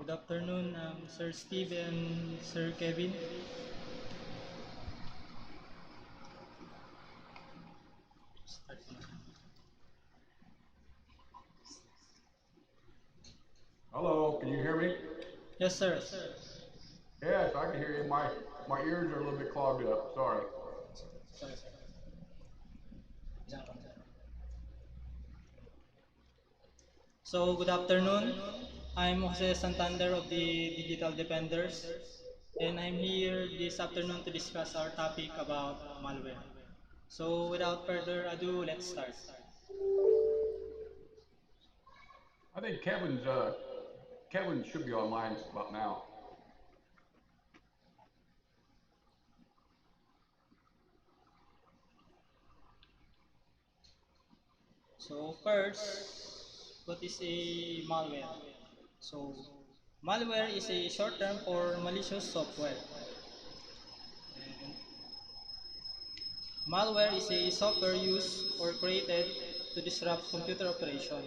Good afternoon, Sir Steve and Sir Kevin. Start na. Hello, can you hear me? Yes, sir. Yes, I can hear you. My ears are a little bit clogged up. Sorry. Sorry, sir. So, good afternoon. I'm Jose Santander of the Digital Defenders, and I'm here this afternoon to discuss our topic about malware. So, without further ado, let's start. I think Kevin should be online about now. So, first, what is a malware? So, malware is a short term for malicious software. Malware is a software used or created to disrupt computer operation.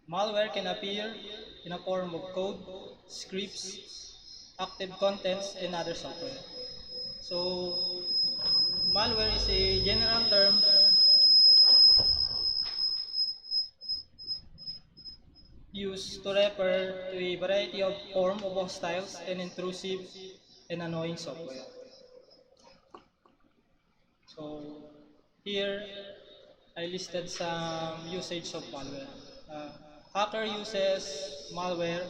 Malware can appear in a form of code, scripts, active contents, and other software. So, malware is a general term used to refer to a variety of forms of hostile and intrusive and annoying software. So, here I listed some usage of malware. Uh, Hacker uses malware.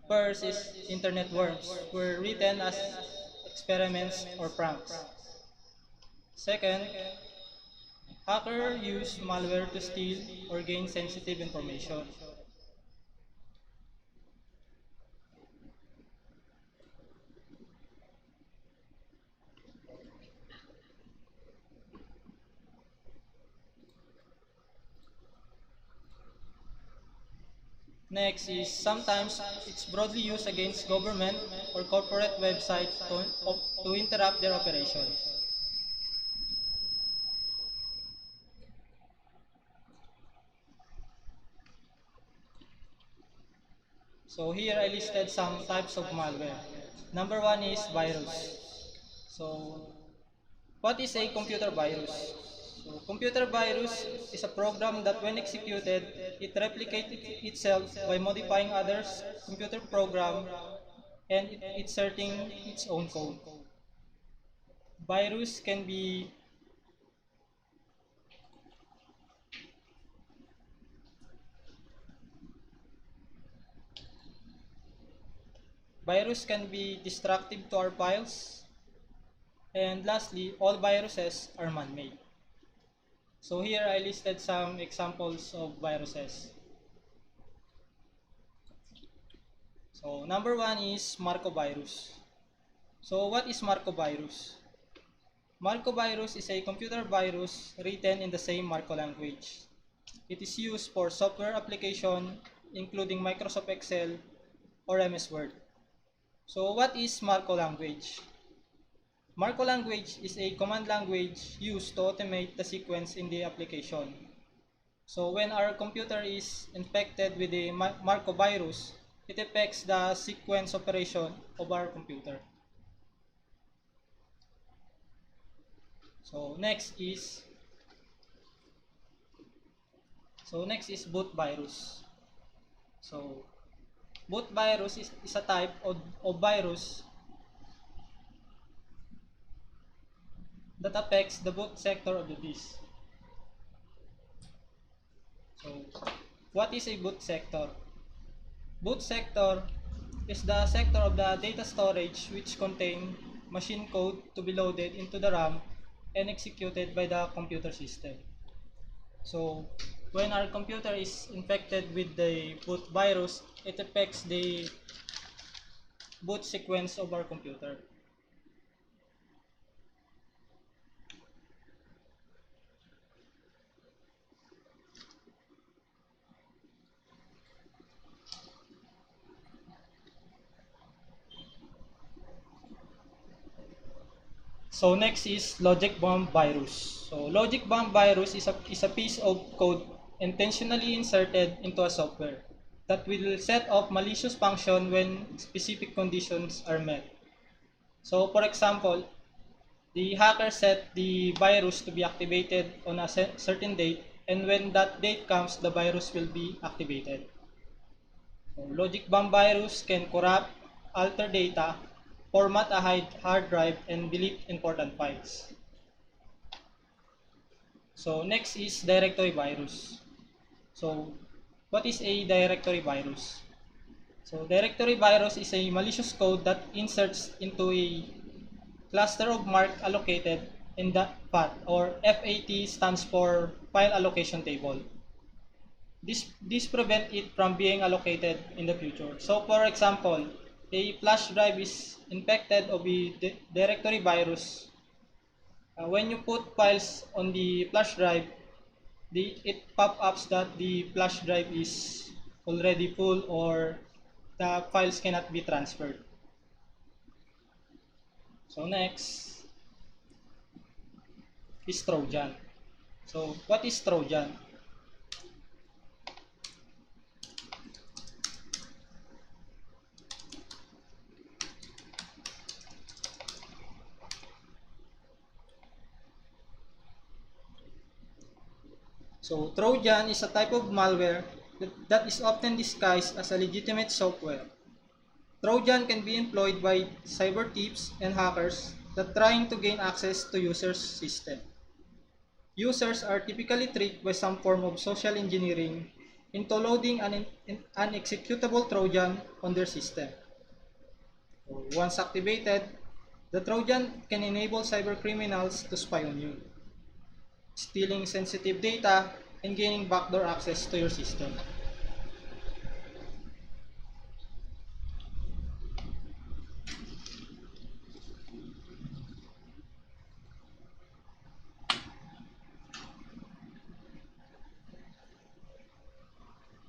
First is internet worms, were written as experiments or pranks. Second, hacker use malware to steal or gain sensitive information. Next is sometimes it's broadly used against government or corporate websites to interrupt their operations. So here I listed some types of malware. Number one is virus. So what is a computer virus? So computer virus is a program that when executed, it replicates itself by modifying others' computer program and inserting its own code. Virus can be Virus can be destructive to our files. And lastly, all viruses are man-made. So here I listed some examples of viruses. So number one is Marcovirus. So what is Marcovirus? Marcovirus is a computer virus written in the same Marco language. It is used for software application including Microsoft Excel or MS Word. So what is Marco language? Marco language is a command language used to automate the sequence in the application. So when our computer is infected with the Marco virus, it affects the sequence operation of our computer. So next is boot virus. So boot virus is a type of virus that affects the boot sector of the disk. So what is a boot sector? Boot sector is the sector of the data storage which contain machine code to be loaded into the RAM and executed by the computer system. So when our computer is infected with the boot virus, it affects the boot sequence of our computer. So next is logic bomb virus. So logic bomb virus is a piece of code intentionally inserted into a software that will set off malicious function when specific conditions are met. So for example, the hacker set the virus to be activated on a certain date, and when that date comes, the virus will be activated. So, logic bomb virus can corrupt, alter data, format a hard drive, and delete important files. So next is directory virus. So what is a directory virus? So directory virus is a malicious code that inserts into a cluster of mark allocated in the FAT, or FAT stands for file allocation table. This prevents it from being allocated in the future. So for example, a flash drive is infected of a directory virus. When you put files on the flash drive, it pop-ups that the flash drive is already full or the files cannot be transferred. So next is Trojan. So what is Trojan? So Trojan is a type of malware that is often disguised as a legitimate software. Trojan can be employed by cyber thieves and hackers that trying to gain access to users' system. Users are typically tricked by some form of social engineering into loading an executable Trojan on their system. Once activated, the Trojan can enable cybercriminals to spy on you, stealing sensitive data and gaining backdoor access to your system.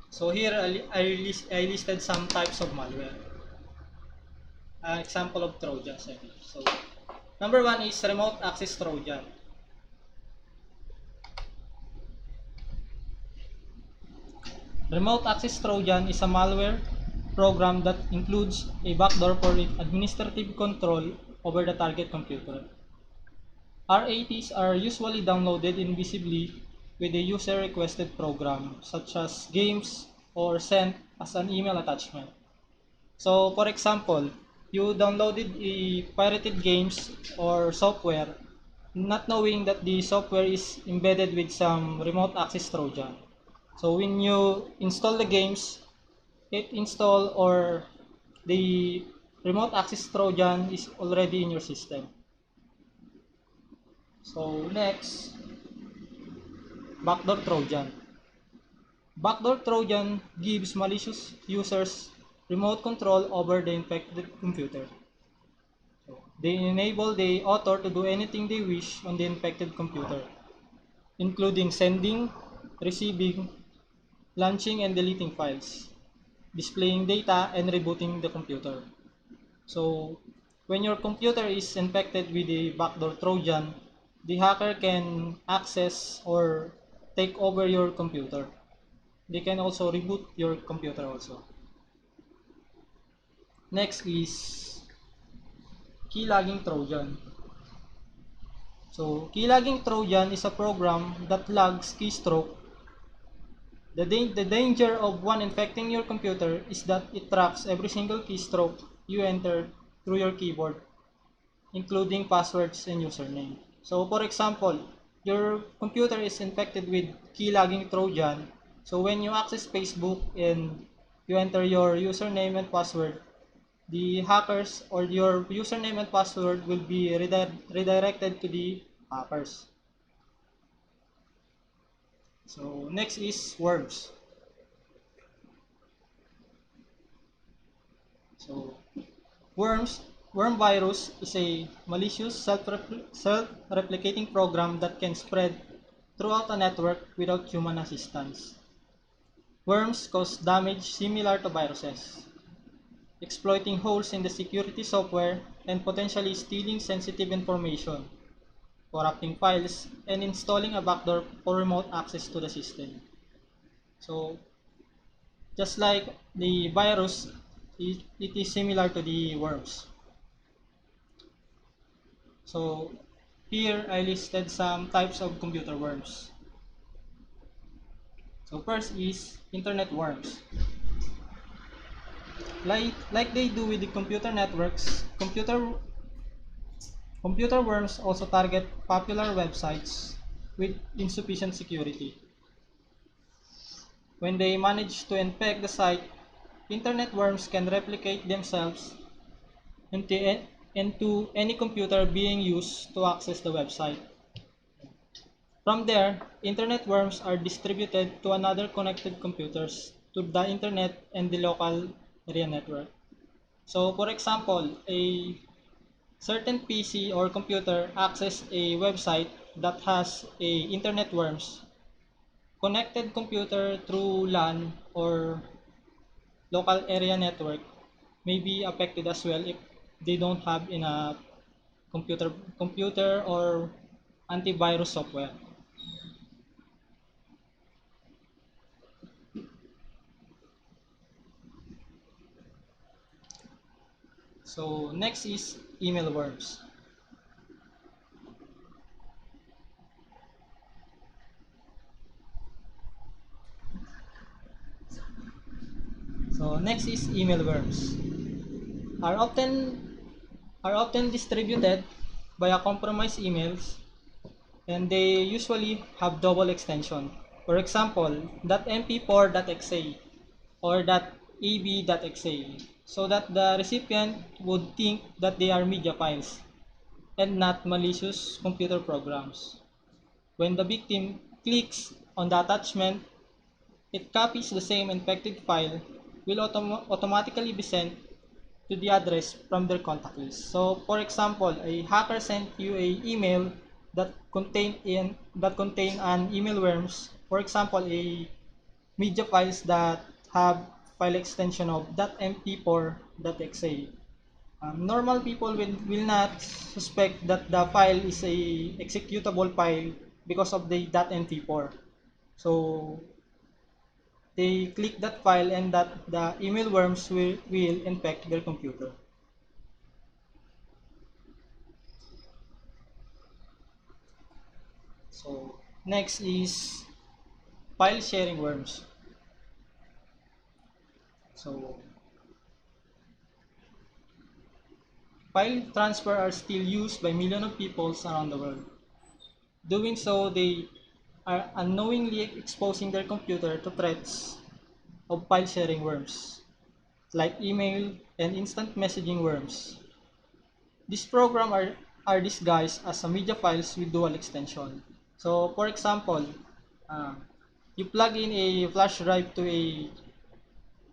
So here I listed some types of malware. Example of Trojans. So number one is remote access Trojan. Remote access Trojan is a malware program that includes a backdoor for administrative control over the target computer. RATs are usually downloaded invisibly with a user-requested program, such as games, or sent as an email attachment. So, for example, you downloaded a pirated games or software, not knowing that the software is embedded with some remote access Trojan. So when you install the games, it install or the remote access Trojan is already in your system. So next, backdoor Trojan. Backdoor Trojan gives malicious users remote control over the infected computer. They enable the author to do anything they wish on the infected computer, including sending, receiving, launching and deleting files, displaying data, and rebooting the computer. So, when your computer is infected with a backdoor Trojan, the hacker can access or take over your computer. They can also reboot your computer also. Next is keylogging Trojan. So, keylogging Trojan is a program that logs keystroke. The danger of one infecting your computer is that it tracks every single keystroke you enter through your keyboard, including passwords and username. So for example, your computer is infected with keylogging Trojan. So when you access Facebook and you enter your username and password, the hackers or your username and password will be redirected to the hackers. So next is worms. So worm virus is a malicious self-replicating program that can spread throughout a network without human assistance. Worms cause damage similar to viruses, exploiting holes in the security software and potentially stealing sensitive information, corrupting files, and installing a backdoor for remote access to the system. So just like the virus, it is similar to the worms. So here I listed some types of computer worms. So first is internet worms. Like they do with the computer networks, computer worms also target popular websites with insufficient security. When they manage to infect the site, internet worms can replicate themselves into any computer being used to access the website. From there, internet worms are distributed to another connected computers to the internet and the local area network. So for example, a certain PC or computer access a website that has a internet worms. Connected computer through LAN or local area network may be affected as well if they don't have enough computer or antivirus software. So next is email worms. So next is email worms. Are often are often distributed via compromised emails and they usually have double extension. For example, .mp4.exe or .ab.exe so that the recipient would think that they are media files and not malicious computer programs. When the victim clicks on the attachment, it copies the same infected file will automatically be sent to the address from their contact list. So, for example, a hacker sent you a email that contain an email worms. For example, a media files that have file extension of .mp4.exe. Normal people will not suspect that the file is a executable file because of the .mp4. So they click that file and that the email worms will infect their computer. So next is file sharing worms. So file transfer are still used by millions of people around the world. Doing so, they are unknowingly exposing their computer to threats of file sharing worms, like email and instant messaging worms. These programs are disguised as a media files with dual extension. So, for example, uh, you plug in a flash drive to a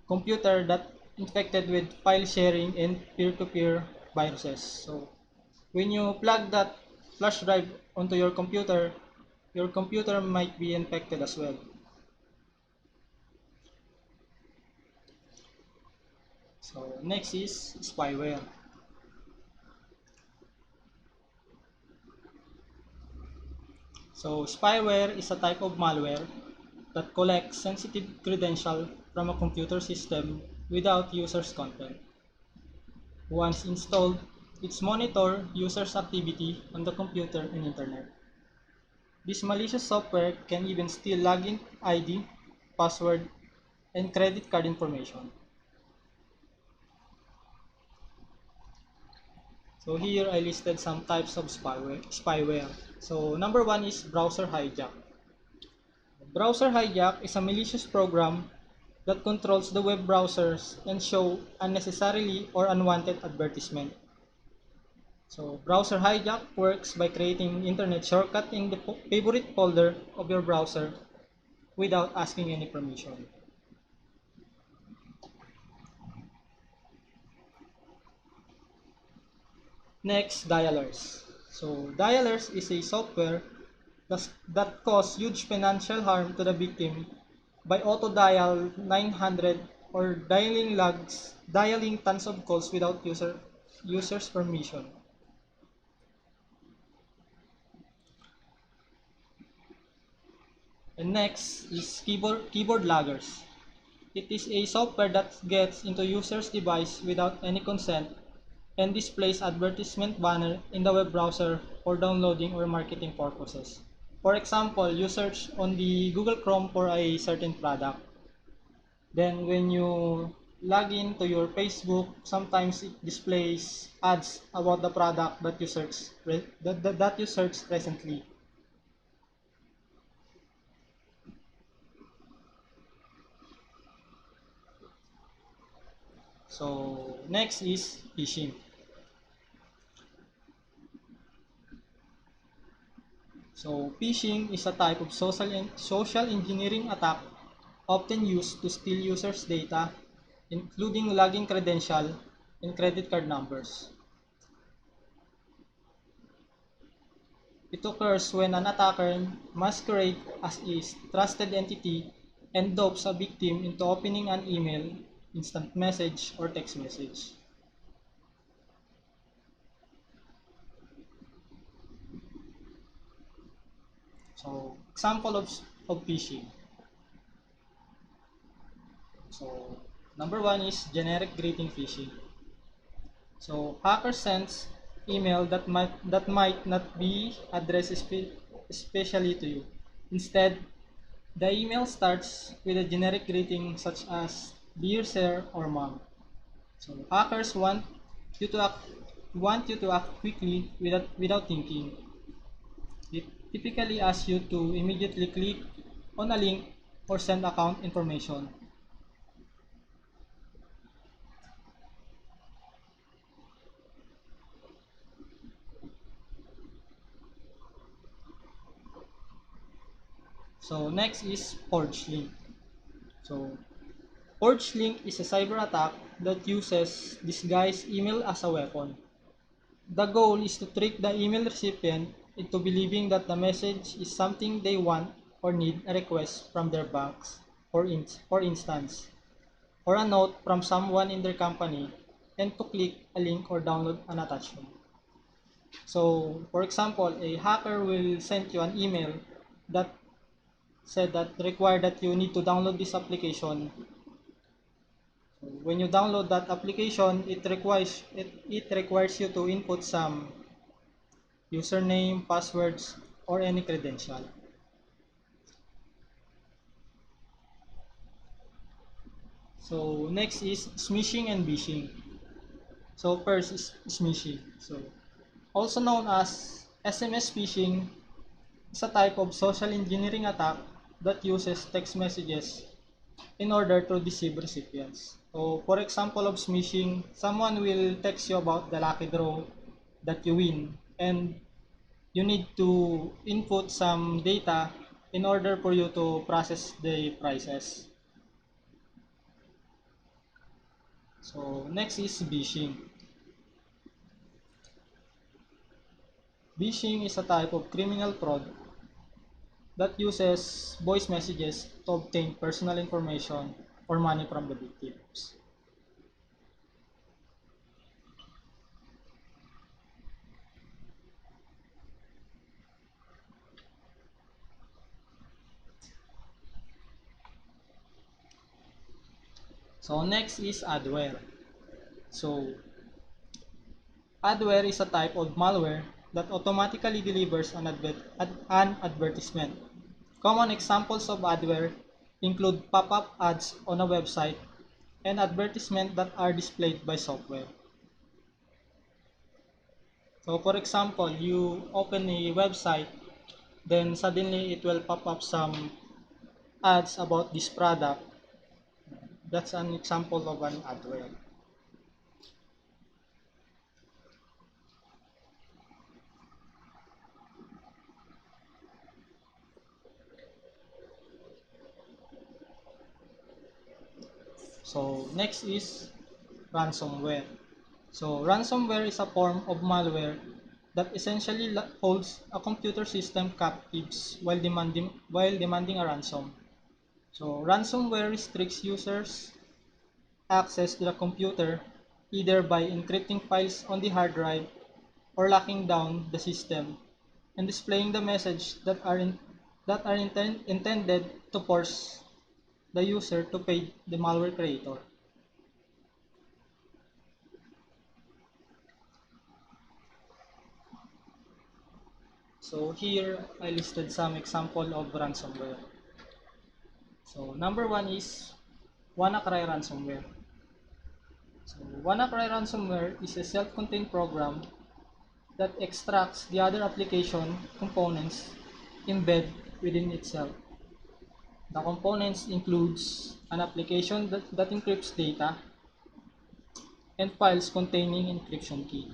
computer that infected with file sharing and peer-to-peer viruses. So, when you plug that flash drive onto your computer might be infected as well. So, next is spyware. So, spyware is a type of malware that collects sensitive credential from a computer system without user's consent. Once installed, it monitors users' activity on the computer and internet. This malicious software can even steal login ID, password, and credit card information. So here I listed some types of spyware. So number one is browser hijack. Browser hijack is a malicious program that controls the web browsers and show unnecessarily or unwanted advertisement. So browser hijack works by creating internet shortcut in the favorite folder of your browser without asking any permission. Next, dialers. So dialers is a software that cause huge financial harm to the victim by auto-dial 900 or dialing tons of calls without user's permission. And next is keyboard loggers. It is a software that gets into user's device without any consent and displays advertisement banner in the web browser for downloading or marketing purposes. For example, you search on the Google Chrome for a certain product. Then when you log in to your Facebook, sometimes it displays ads about the product that you searched recently. So next is phishing. So phishing is a type of social engineering attack often used to steal users' data, including login credential and credit card numbers. It occurs when an attacker masquerades as a trusted entity and dupes a victim into opening an email, instant message, or text message. So, example of phishing. So, number one is generic greeting phishing. So, hacker sends email that might not be addressed especially to you. Instead, the email starts with a generic greeting such as dear sir or mom. So hackers want you to act quickly without thinking. It typically asks you to immediately click on a link or send account information. So next is forged link. So forged link is a cyber attack that uses disguised email as a weapon. The goal is to trick the email recipient into believing that the message is something they want or need a request from their banks, for instance, or a note from someone in their company, and to click a link or download an attachment. So, for example, a hacker will send you an email that said that require that you need to download this application. So, when you download that application, it requires you to input some username, passwords, or any credential. So next is smishing and bishing. So first is smishing. So also known as SMS phishing is a type of social engineering attack that uses text messages in order to deceive recipients. So for example of smishing, someone will text you about the lucky draw that you win and you need to input some data in order for you to process the prices. So next is phishing. Phishing is a type of criminal fraud that uses voice messages to obtain personal information or money from the victims. So next is adware. So adware is a type of malware that automatically delivers an advertisement. Common examples of adware include pop-up ads on a website and advertisements that are displayed by software. So for example, you open a website, then suddenly it will pop up some ads about this product. That's an example of an adware. So next is ransomware. So ransomware is a form of malware that essentially holds a computer system captives while demanding a ransom. So ransomware restricts users' access to the computer either by encrypting files on the hard drive or locking down the system and displaying the messages that are intended to force the user to pay the malware creator. So here I listed some example of ransomware. So number one is WannaCry ransomware. So WannaCry ransomware is a self-contained program that extracts the other application components embed within itself. The components includes an application that encrypts data and files containing encryption key.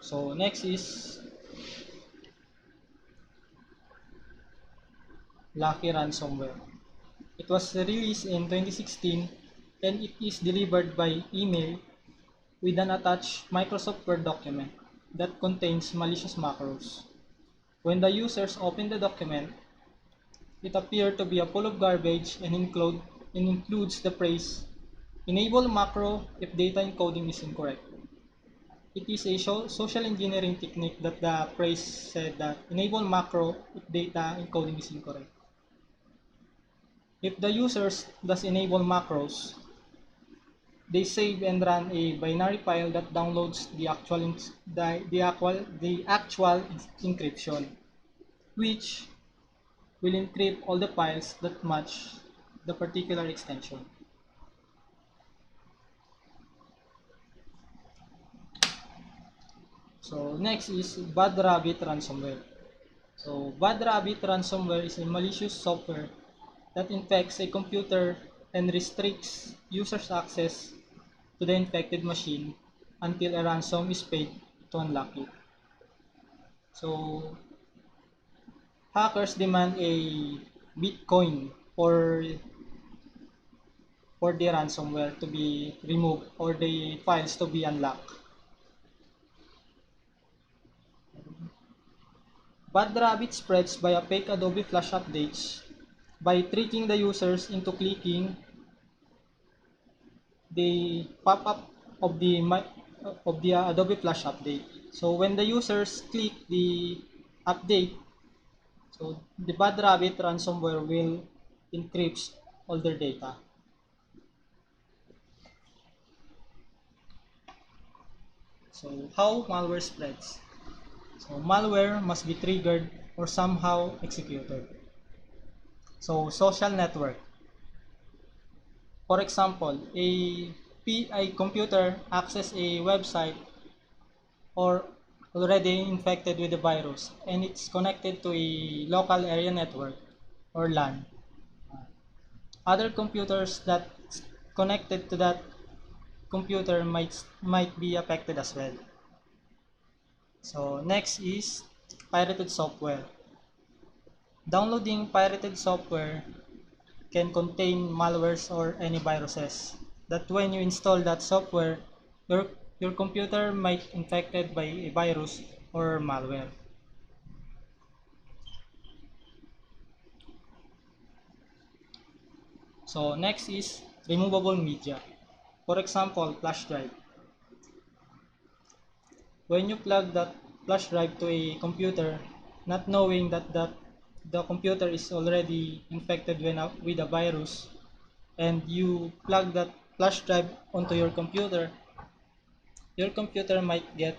So next is Lucky ransomware. It was released in 2016 and it is delivered by email with an attached Microsoft Word document that contains malicious macros. When the users open the document, it appears to be full of garbage and includes the phrase enable macro if data encoding is incorrect. It is a social engineering technique that the phrase said that enable macro if data encoding is incorrect. If the users does enable macros, they save and run a binary file that downloads the actual encryption, which will encrypt all the files that match the particular extension. So next is Bad Rabbit ransomware. So Bad Rabbit ransomware is a malicious software that infects a computer and restricts users' access to the infected machine until a ransom is paid to unlock it. So hackers demand a Bitcoin for the ransomware to be removed or the files to be unlocked. Bad Rabbit spreads via fake Adobe Flash updates by tricking the users into clicking the pop-up of the Adobe Flash update. So when the users click the update, so the Bad Rabbit ransomware will encrypt all their data. So how malware spreads? So malware must be triggered or somehow executed. So social network. For example, a computer access a website or already infected with the virus and it's connected to a local area network or LAN. Other computers that connected to that computer might be affected as well. So next is pirated software. Downloading pirated software can contain malwares or any viruses that when you install that software, your, your computer might infected by a virus or malware. So next is removable media. For example, flash drive. When you plug that flash drive to a computer, not knowing that the computer is already infected with a virus, and you plug that flash drive onto your computer might get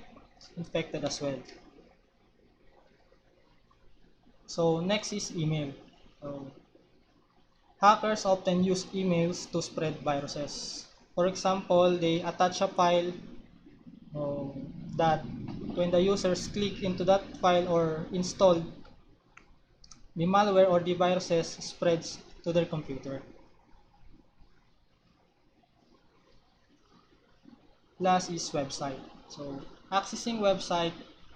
infected as well. So next is email. So, hackers often use emails to spread viruses. For example, they attach a file that when the users click into that file or install, the malware or the viruses spreads to their computer. Last is website. So accessing website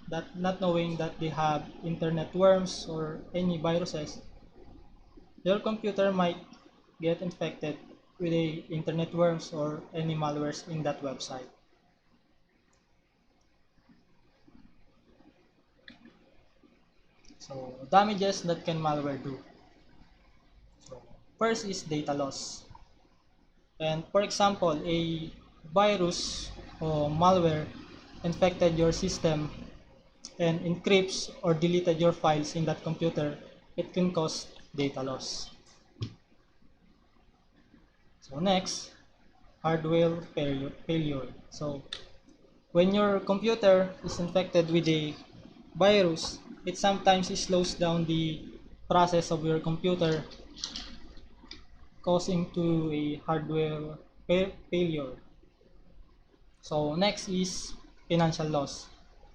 that not knowing that they have internet worms or any viruses, your computer might get infected with a internet worms or any malwares in that website. So damages that can malware do. So first is data loss. And for example, a virus or malware infected your system and encrypts or deleted your files in that computer, it can cause data loss. So next, hardware failure. So when your computer is infected with a virus, it sometimes slows down the process of your computer, causing to a hardware failure. So next is financial loss.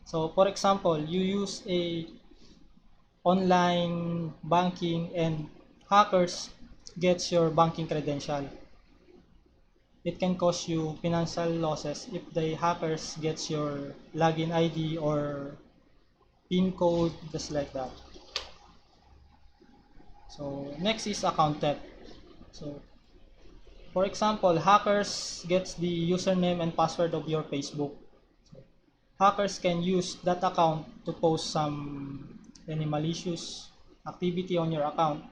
So for example, you use a online banking and hackers gets your banking credential. It can cause you financial losses if the hackers gets your login ID or PIN code, just like that. So next is account theft. So for example, hackers gets the username and password of your Facebook. So, hackers can use that account to post some any malicious activity on your account.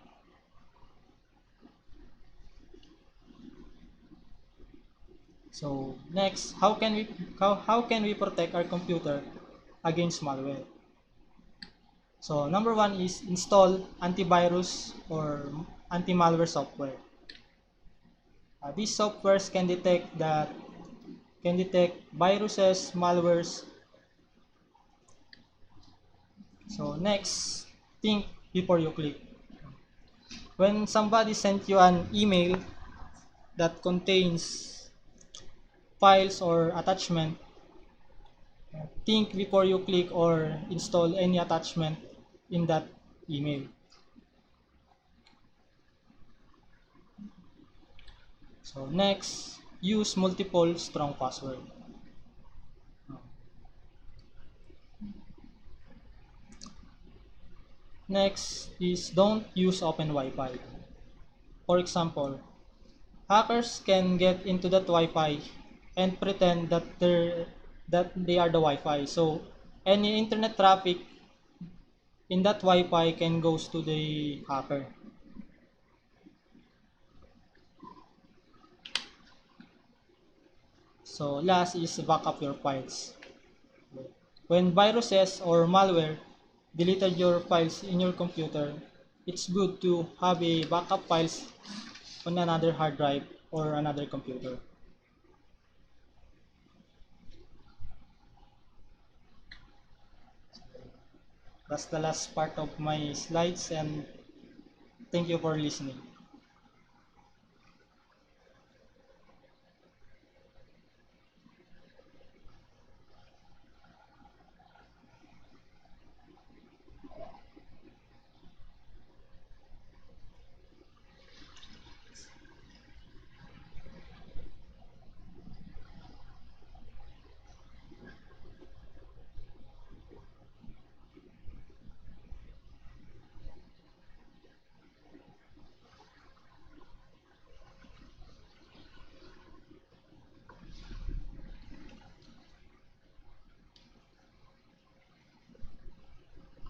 So next, how can we protect our computer against malware? So number one is install antivirus or anti-malware software. These softwares can detect viruses, malwares. So next, think before you click. When somebody sent you an email that contains files or attachment, think before you click or install any attachment in that email. So next, use multiple strong password. Next is don't use open Wi-Fi. For example, hackers can get into that Wi-Fi and pretend that they are the Wi-Fi. So any internet traffic in that Wi-Fi can goes to the hacker. So last is backup your files. When viruses or malware deleted your files in your computer, it's good to have a backup files on another hard drive or another computer. That's the last part of my slides, and thank you for listening.